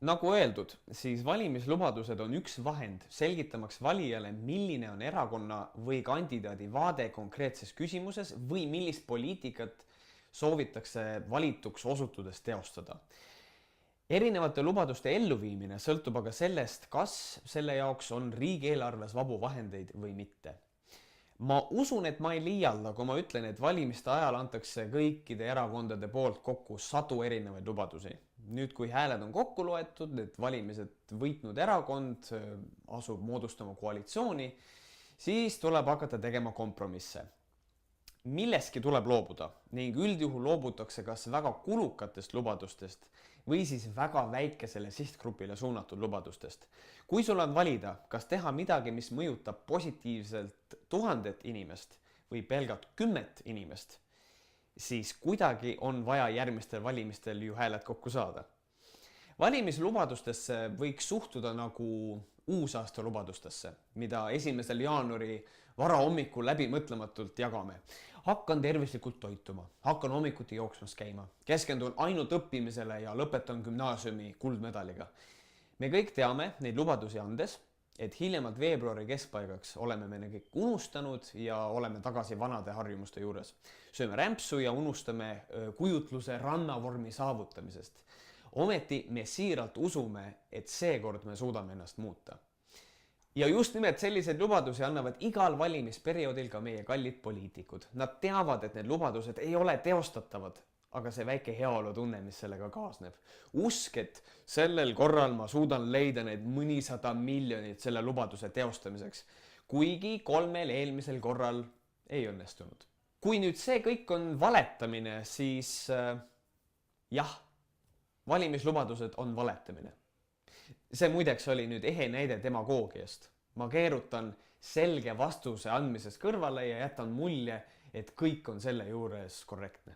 Nagu öeldud, siis valimislubadused on üks vahend selgitamaks valijale, milline on erakonna või kandidaadi vaade konkreetses küsimuses või millist poliitikat soovitakse valituks osutudes teostada. Erinevate lubaduste elluviimine sõltub aga sellest, kas selle jaoks on riigieelarves vabu vahendeid või mitte. Ma usun, et ma ei liialda, kui ma ütlen, et valimiste ajal antakse kõikide erakondade poolt kokku sadu erinevaid lubadusi. Nüüd, kui hääled on kokku loetud, et valimised võitnud erakond asub moodustama koalitsiooni, siis tuleb hakata tegema kompromisse. Milleski tuleb loobuda ning üldjuhul loobutakse kas väga kulukatest lubadustest või siis väga väikesele sihtgrupile suunatud lubadustest. Kui sul on valida, kas teha midagi, mis mõjutab positiivselt 1000 inimest või pelgalt 10 inimest, siis kuidagi on vaja järgmistel valimistel ju hääled kokku saada. Valimislubadustesse võiks suhtuda nagu uusaasta lubadustesse, mida 1. jaanuari varahommikul läbimõtlematult jagame. Hakkan tervislikult toituma, hakkan hommikuti jooksmas käima, keskendun ainult õppimisele ja lõpetan gümnaasiumi kuldmedaliga. Me kõik teame neid lubadusi andes, et hiljemalt veebruari keskpaigaks oleme me need kõik unustanud ja oleme tagasi vanade harjumuste juures. Sööme rämpsu ja unustame kujutluse rannavormi saavutamisest. Ometi me siiralt usume, et seekord me suudame ennast muuta. Ja just nimelt selliseid lubadusi annavad igal valimisperioodil ka meie kallid poliitikud. Nad teavad, et need lubadused ei ole teostatavad, aga see väike heaolutunne, mis sellega kaasneb. Usk, et sellel korral ma suudan leida need mõnisada miljonit selle lubaduse teostamiseks, kuigi 3 eelmisel korral ei õnnestunud. Kui nüüd see kõik on valetamine, siis jah, valimislubadused on valetamine. See muideks oli nüüd ehe näide demagoogiast. Ma keerutan selge vastuse andmisest kõrvale ja jätan mulje, et kõik on selle juures korrektne.